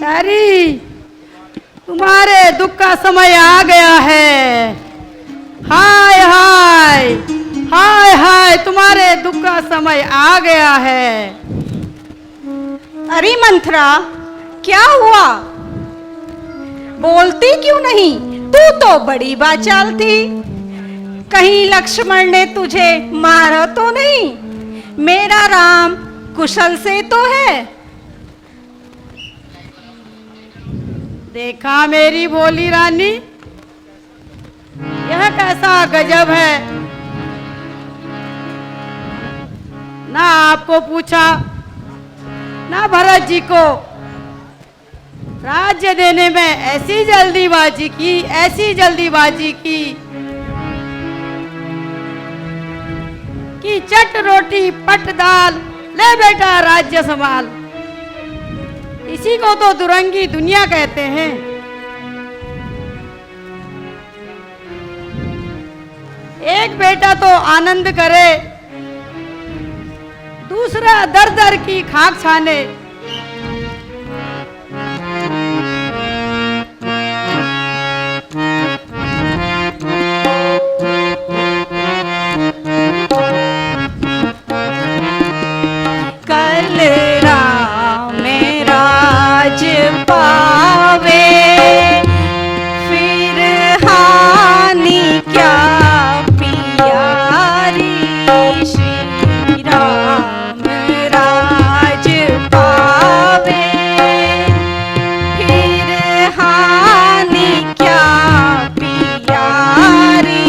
प्यारी, तुम्हारे दुख का समय आ गया है। हाय हाय हाय हाय, तुम्हारे दुख का समय आ गया है। अरे मंथरा, क्या हुआ? बोलती क्यों नहीं? तू तो बड़ी बाचाल थी। कहीं लक्ष्मण ने तुझे मारा तो नहीं? मेरा राम कुशल से तो है? देखा मेरी भोली रानी, यह कैसा गजब है। ना आपको पूछा, ना भरत जी को। राज्य देने में ऐसी जल्दीबाजी की, ऐसी जल्दीबाजी की कि चट रोटी पट दाल, ले बेटा राज्य संभाल। इसी को तो दुरंगी दुनिया कहते हैं। एक बेटा तो आनंद करे, दूसरा दर दर की खाक छाने। कल राम राज पावे, फिर हानि क्या पियारी। श्री राम राज पावे, फिर हानि क्या पियारी।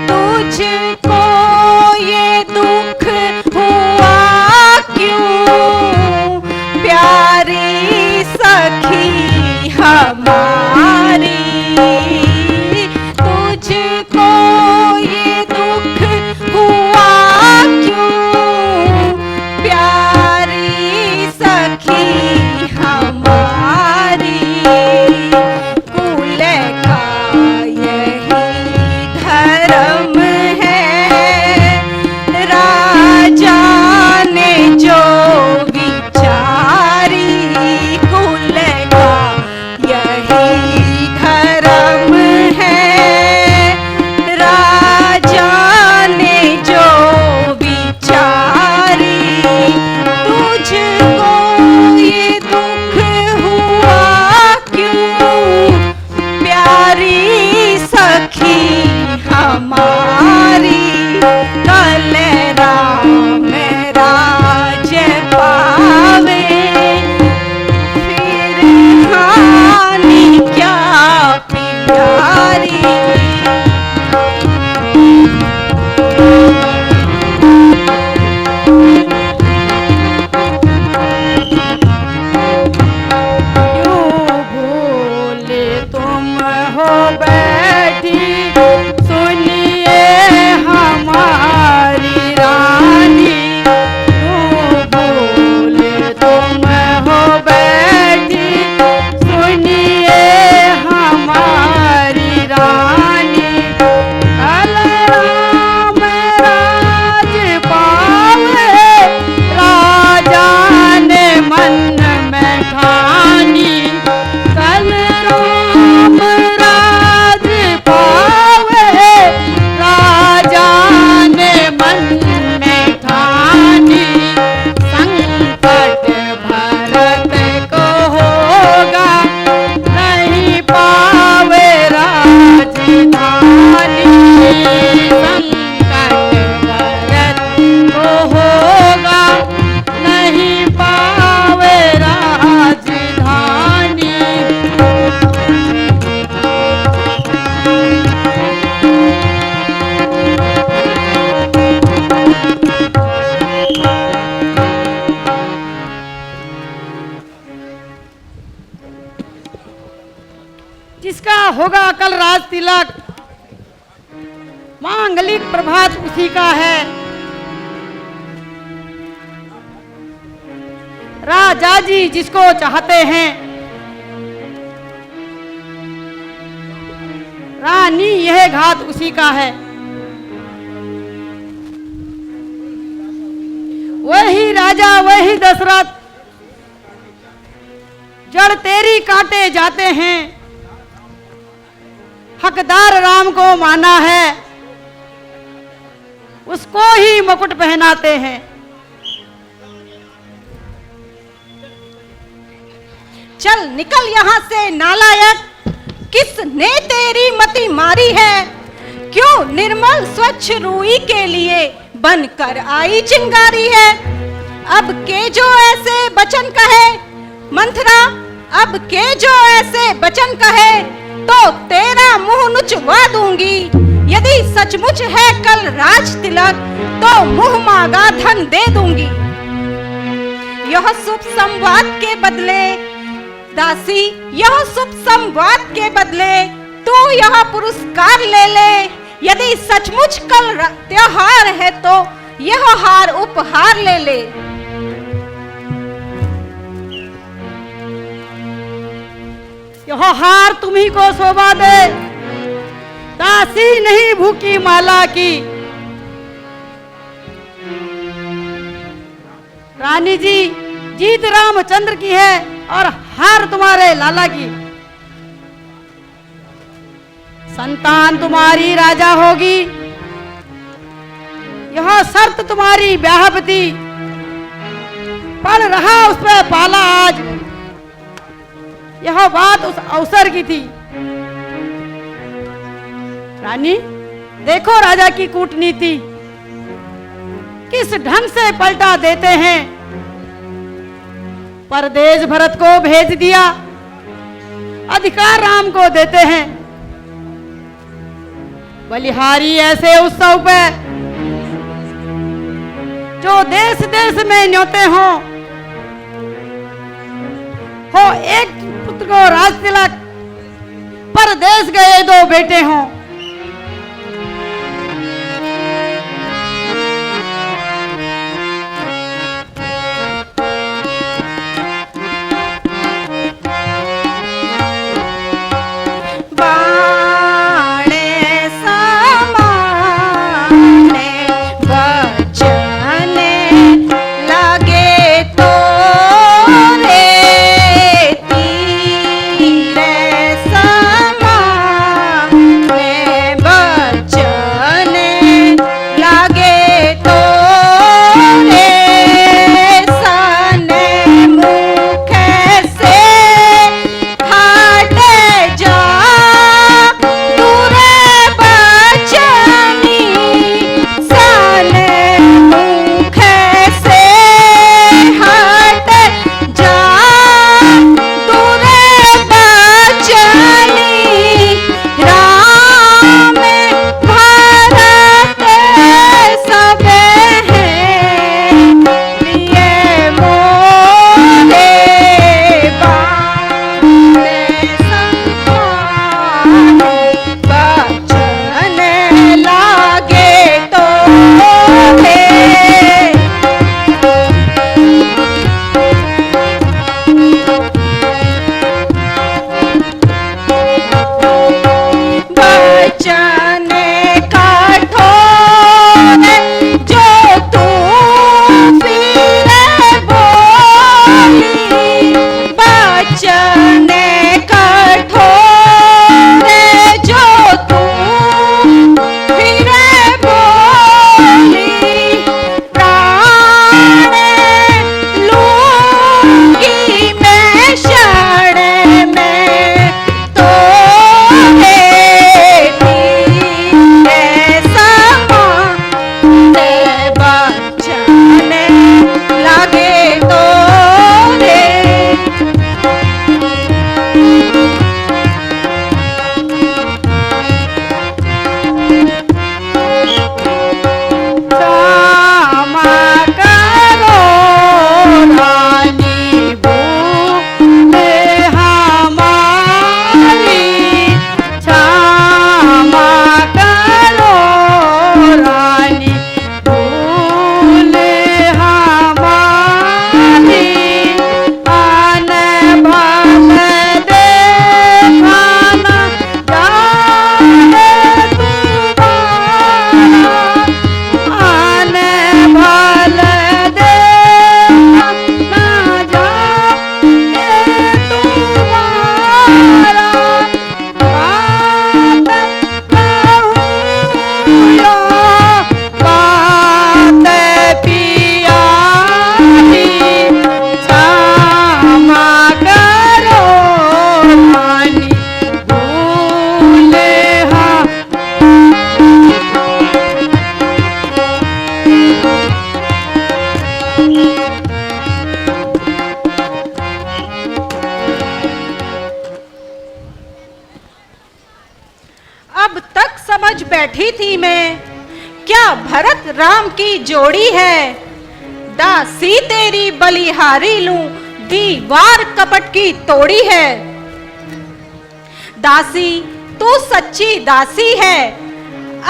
तुझको ये दुख हुआ क्यों, प्यारी सखी हमारी। तुझको ये दुख हुआ क्यों, प्यारी सखी हमारी। कुल का यही धर्म है, राजा ने जो विचारी। कुल का यही धर्म है, राजा ने जो विचारी। तुझको ये दुख हुआ क्यों, प्यारी सखी हमारी। कल राम राज पावे, फिर हानि क्या पियारी। क्यों भूले तुम हो बैठी, सुनिए हमारी रानी। क्यों भूले तुम हो बैठी, सुनिए हमारी रानी। कल राम राज पावे, राजा ने मन में ठानी। कल राम राज पावे, राजा ने मन में ठानी। संकट भरत को होगा, नहीं पावे राजधानी। संकट भरत को होगा, नहीं पावे राजधानी। जिसका होगा कल राज तिलक, मांगलिक प्रभात उसी का है। राजा जी जिसको चाहते हैं, रानी यह घात उसी का है। वही राजा वही दशरथ, जड़ तेरी काटे जाते हैं, हकदार राम को माना है, उसको ही मुकुट पहनाते हैं। चल निकल यहाँ से नालायक, किसने तेरी मति मारी है? क्यों निर्मल स्वच्छ रूई के लिए बनकर आई चिंगारी है? अब के जो ऐसे बचन कहे मंथरा, अब के जो ऐसे बचन कहे तो तेरा मुंह नुचवा दूंगी। यदि सचमुच है कल राज तिलक तो मुंह मांगा धन दे दूंगी। यह शुभ संवाद के बदले दासी, यह शुभ संवाद के बदले तू यह पुरस्कार ले ले। यदि सचमुच कल त्योहार है तो यह हार उपहार ले ले। यह हार तुम्ही को शोभा दे, दासी नहीं भूखी माला की। रानी जी जीत रामचंद्र की है और हार तुम्हारे लाला की। संतान तुम्हारी राजा होगी, यह शर्त तुम्हारी ब्याहपति। पड़ रहा उस पे पाला आज, यह बात उस अवसर की थी। रानी देखो राजा की कूटनीति किस ढंग से पलटा देते हैं। परदेश भरत को भेज दिया, अधिकार राम को देते हैं। बलिहारी ऐसे उत्सव पे जो देश देश में न्योते हो एक पुत्र को राज तिलक, परदेश गए दो बेटे हों। में समझ बैठी थी मैं, क्या भरत राम की जोड़ी है। दासी तेरी बलिहारी लूं, दीवार कपट की तोड़ी है। दासी तू सच्ची दासी है,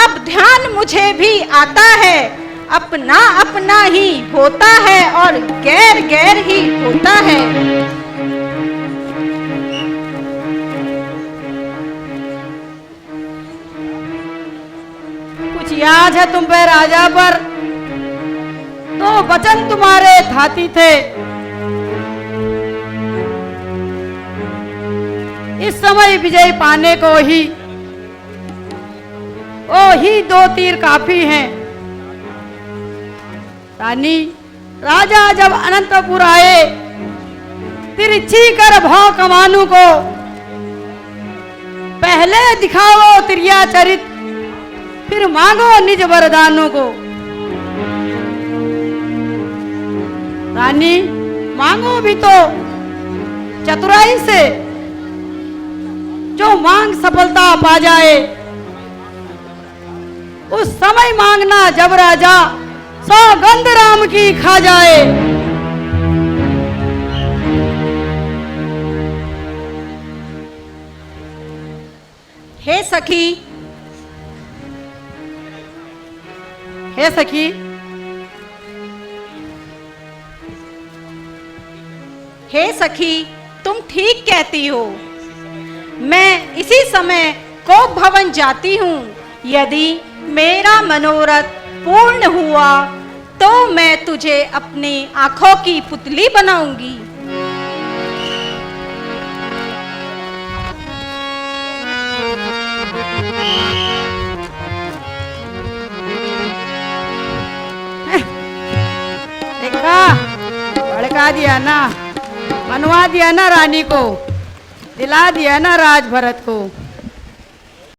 अब ध्यान मुझे भी आता है। अपना अपना ही होता है और गैर गैर ही होता है। कुछ याद है तुम पे राजा पर, तो वचन तुम्हारे धाती थे। इस समय विजय पाने को ही दो तीर काफी हैं। रानी, राजा जब अनंतपुर आए, तिरछी कर भाव कमानों को, पहले दिखाओ तिरिया चरित, फिर मांगो निज वरदानों को। रानी, मांगो भी तो चतुराई से, जो मांग सफलता पा जाए। उस समय मांगना जब राजा सौगंध राम की खा जाए। हे सखी, हे सखी, हे सखी, तुम ठीक कहती हो। मैं इसी समय कोप भवन जाती हूँ। यदि मेरा मनोरथ पूर्ण हुआ तो मैं तुझे अपनी आंखों की पुतली बनाऊंगी। देखा, भड़का दिया ना, मनवा दिया ना रानी को, दिला दिया ना राज भरत को।